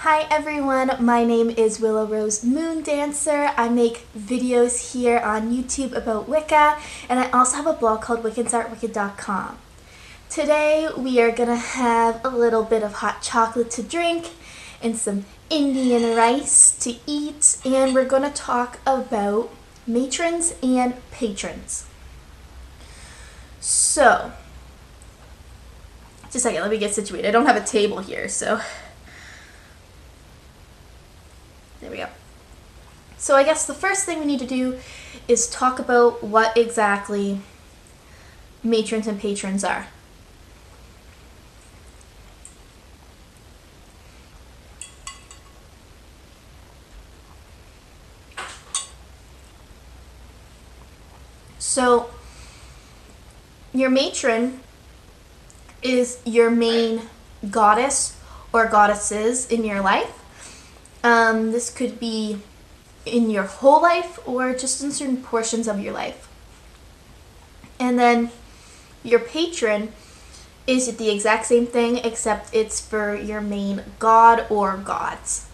Hi everyone, my name is Willow Rose Moon Dancer. I make videos here on YouTube about Wicca, and I also have a blog called wiccans.wicked.com. Today we are gonna have a little bit of hot chocolate to drink and some Indian rice to eat, and we're gonna talk about matrons and patrons. So, just a second, let me get situated. I don't have a table here, so there we go. So I guess the first thing we need to do is talk about what exactly matrons and patrons are. So your matron is your main goddess or goddesses in your life. This could be in your whole life or just in certain portions of your life. And then your patron is the exact same thing, except it's for your main god or gods.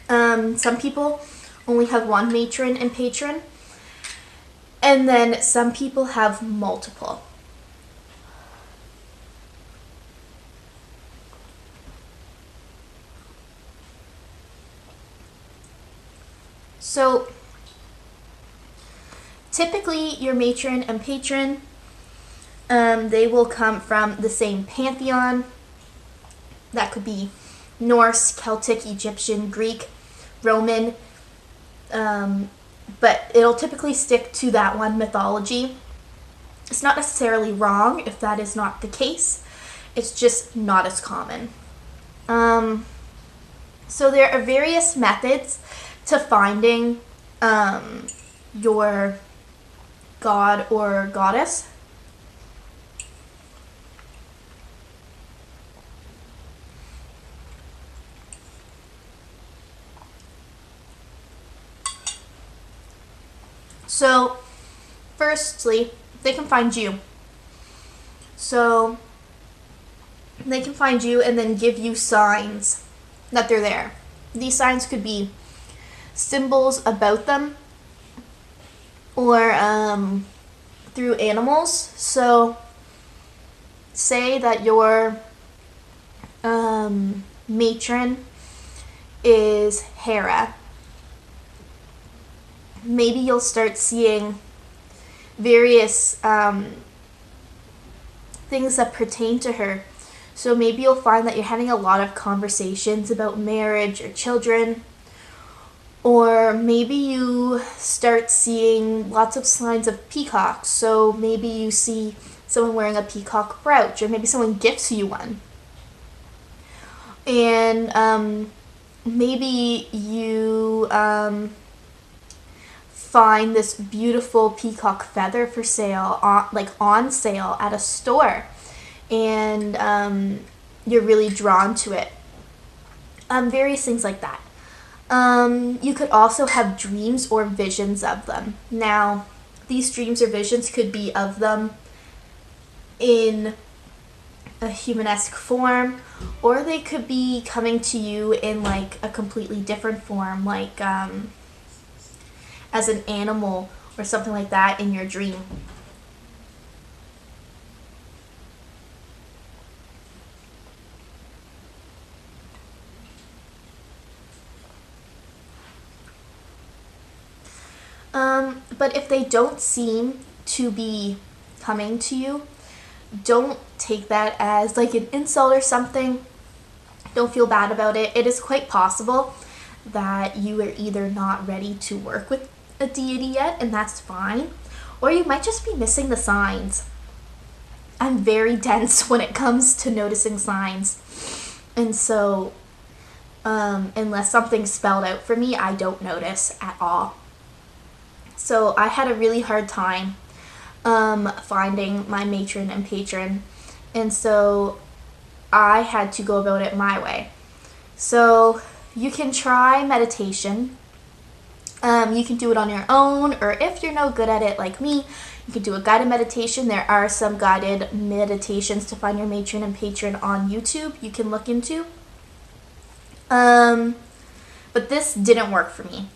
Some people only have one matron and patron, and then some people have multiple. So typically your matron and patron, they will come from the same pantheon. That could be Norse, Celtic, Egyptian, Greek, Roman, but it'll typically stick to that one mythology. It's not necessarily wrong if that is not the case. It's just not as common. So there are various methods to finding your god or goddess. So firstly, they can find you. So they can find you and then give you signs that they're there. These signs could be symbols about them or through animals. So say that your matron is Hera. Maybe you'll start seeing various things that pertain to her. So maybe you'll find that you're having a lot of conversations about marriage or children. Or maybe you start seeing lots of signs of peacocks. So maybe you see someone wearing a peacock brooch, or maybe someone gifts you one. And maybe you find this beautiful peacock feather for sale, on sale at a store, and you're really drawn to it. Various things like that. You could also have dreams or visions of them. Now, these dreams or visions could be of them in a humanesque form, or they could be coming to you in like a completely different form, like as an animal or something like that in your dream. But if they don't seem to be coming to you, don't take that as like an insult or something. Don't feel bad about it. It is quite possible that you are either not ready to work with a deity yet, and that's fine, or you might just be missing the signs. I'm very dense when it comes to noticing signs, and so unless something's spelled out for me, I don't notice at all. So I had a really hard time finding my matron and patron, and so I had to go about it my way. So you can try meditation. You can do it on your own, or if you're no good at it like me, you can do a guided meditation. There are some guided meditations to find your matron and patron on YouTube you can look into. But this didn't work for me.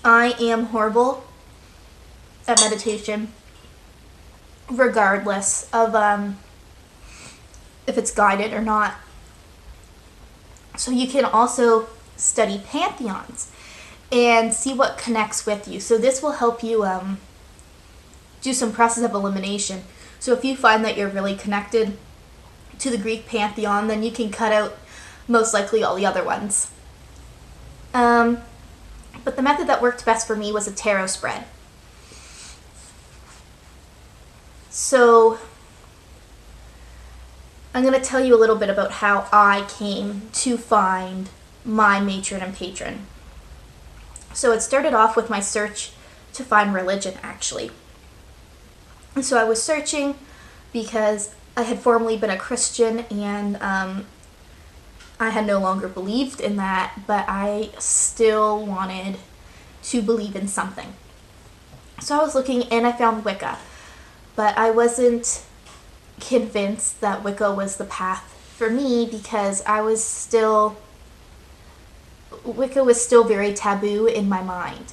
I am horrible at meditation, regardless of if it's guided or not. So you can also study pantheons and see what connects with you. So this will help you do some process of elimination. So if you find that you're really connected to the Greek pantheon, then you can cut out most likely all the other ones. But the method that worked best for me was a tarot spread. So I'm going to tell you a little bit about how I came to find my matron and patron. So it started off with my search to find religion, actually. And so I was searching because I had formerly been a Christian, and I had no longer believed in that, but I still wanted to believe in something. So I was looking and I found Wicca, but I wasn't convinced that Wicca was the path for me because Wicca was still very taboo in my mind.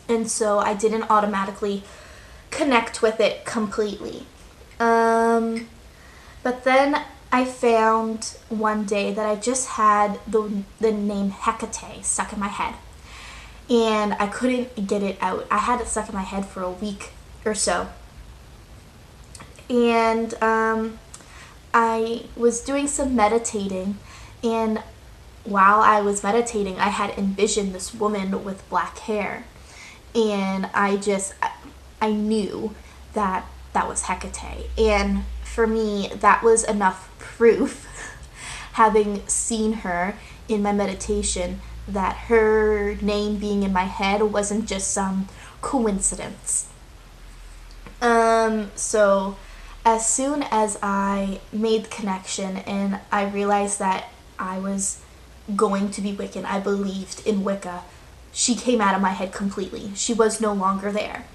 And so I didn't automatically connect with it completely. But then I found one day that I just had the name Hecate stuck in my head, and I couldn't get it out. I had it stuck in my head for a week or so. And I was doing some meditating, and while I was meditating, I had envisioned this woman with black hair, and I knew that was Hecate. And for me, that was enough proof, having seen her in my meditation, that her name being in my head wasn't just some coincidence. So as soon as I made the connection and I realized that I was going to be Wiccan, I believed in Wicca, she came out of my head completely. She was no longer there.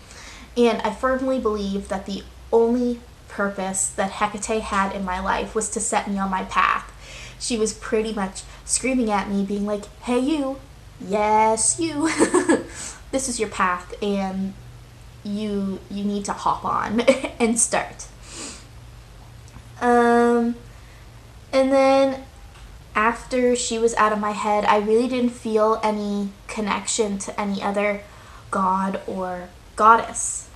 And I firmly believe that the only purpose that Hecate had in my life was to set me on my path. She was pretty much screaming at me, being like, "Hey you, yes you, this is your path, and you need to hop on and start." And then after she was out of my head, I really didn't feel any connection to any other god or goddess.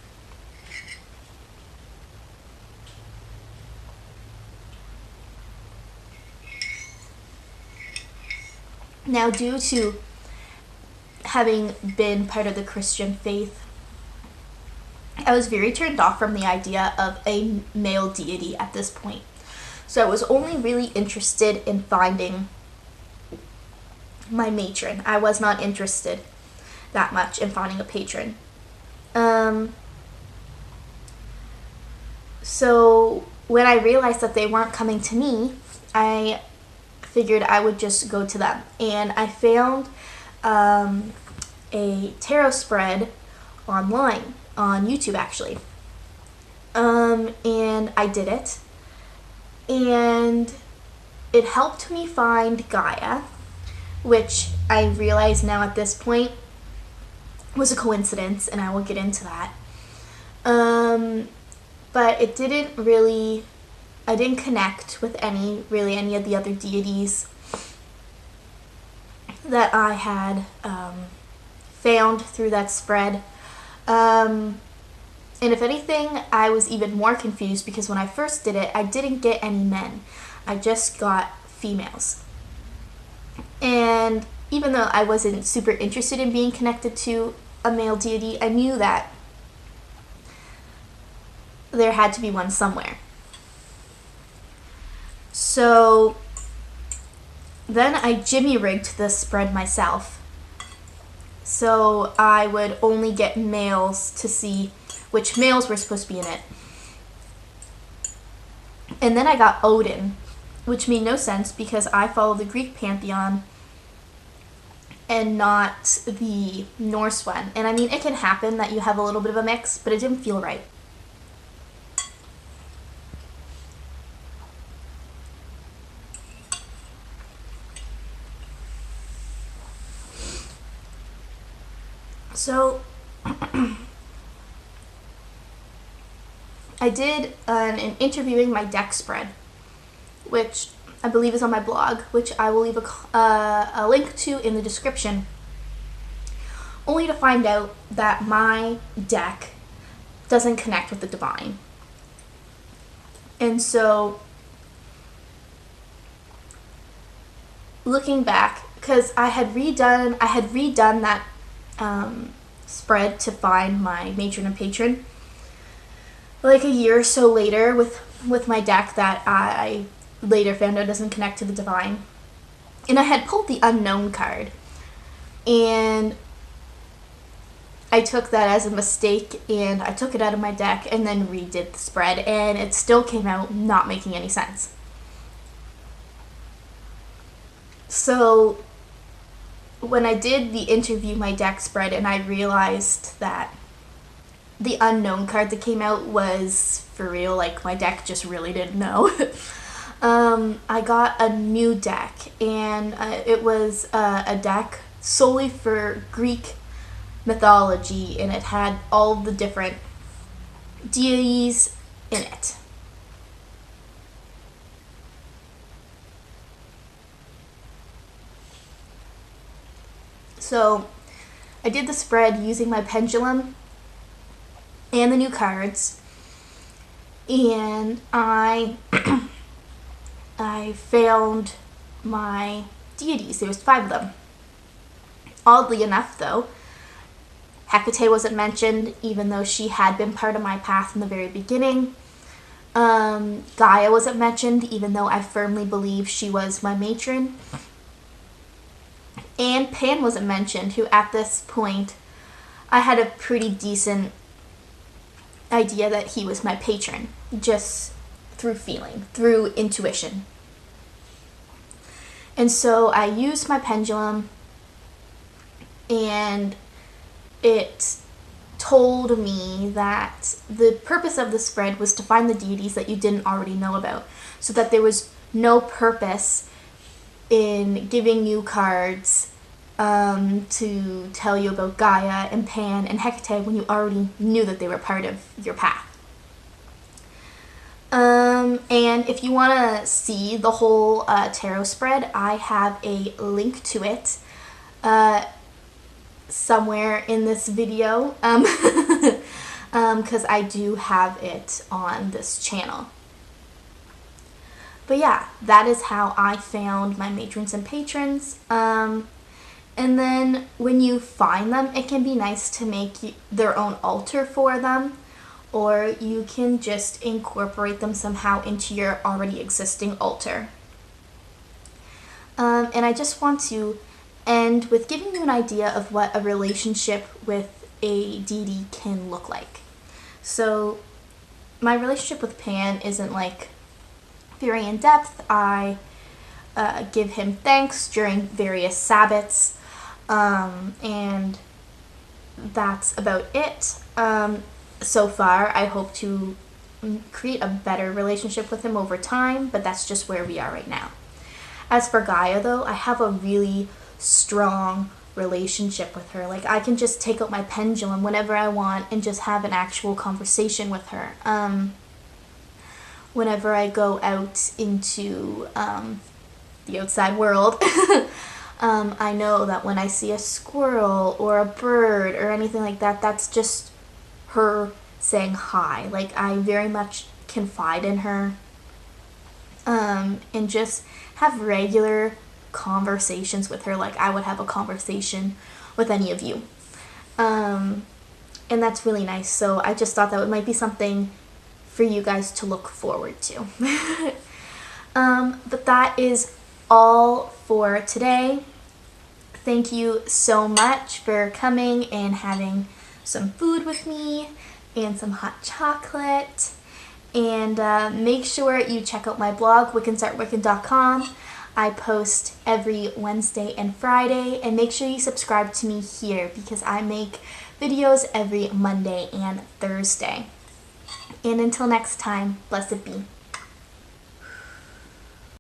Now, due to having been part of the Christian faith, I was very turned off from the idea of a male deity at this point. So I was only really interested in finding my matron. I was not interested that much in finding a patron. So when I realized that they weren't coming to me, I figured I would just go to them. And I found a tarot spread online, on YouTube actually. And I did it. And it helped me find Gaia, which I realize now at this point was a coincidence, and I will get into that. But it didn't really, I didn't connect with any of the other deities that I had found through that spread. And if anything, I was even more confused because when I first did it, I didn't get any men. I just got females. And even though I wasn't super interested in being connected to a male deity, I knew that there had to be one somewhere. So then I jimmy rigged this spread myself. So I would only get males to see which males were supposed to be in it. And then I got Odin, which made no sense because I follow the Greek pantheon and not the Norse one. And I mean, it can happen that you have a little bit of a mix, but it didn't feel right. So I did an interviewing my deck spread, which I believe is on my blog, which I will leave a link to in the description, only to find out that my deck doesn't connect with the divine. And so, looking back, because I had redone that spread to find my matron and patron, like a year or so later, with my deck that I later found out doesn't connect to the divine. And I had pulled the unknown card, and I took that as a mistake, and I took it out of my deck and then redid the spread, and it still came out not making any sense. So when I did the interview my deck spread and I realized that the unknown card that came out was for real, like my deck just really didn't know, I got a new deck, and it was a deck solely for Greek mythology, and it had all the different deities in it. So I did the spread using my pendulum and the new cards, and I found my deities. There was 5 of them. Oddly enough, though, Hecate wasn't mentioned, even though she had been part of my path from the very beginning. Gaia wasn't mentioned, even though I firmly believe she was my matron. And Pan wasn't mentioned, who at this point I had a pretty decent idea that he was my patron, just through feeling, through intuition. And so I used my pendulum, and it told me that the purpose of the spread was to find the deities that you didn't already know about, so that there was no purpose in giving you cards to tell you about Gaia and Pan and Hecate when you already knew that they were part of your path. And if you want to see the whole tarot spread, I have a link to it somewhere in this video, because I do have it on this channel. But yeah, that is how I found my matrons and patrons. And then when you find them, it can be nice to make their own altar for them, or you can just incorporate them somehow into your already existing altar. And I just want to end with giving you an idea of what a relationship with a deity can look like. So my relationship with Pan isn't like very in depth. I give him thanks during various Sabbats, and that's about it. So far, I hope to create a better relationship with him over time, but that's just where we are right now. As for Gaia, though, I have a really strong relationship with her. Like, I can just take out my pendulum whenever I want and just have an actual conversation with her. Whenever I go out into the outside world, I know that when I see a squirrel or a bird or anything like that, that's just her saying hi. Like, I very much confide in her, and just have regular conversations with her like I would have a conversation with any of you. And that's really nice. So I just thought that it might be something for you guys to look forward to. But that is all for today. Thank you so much for coming and having some food with me and some hot chocolate. And make sure you check out my blog, wiccans@wiccan.com. I post every Wednesday and Friday, and make sure you subscribe to me here because I make videos every Monday and Thursday. And until next time, blessed be.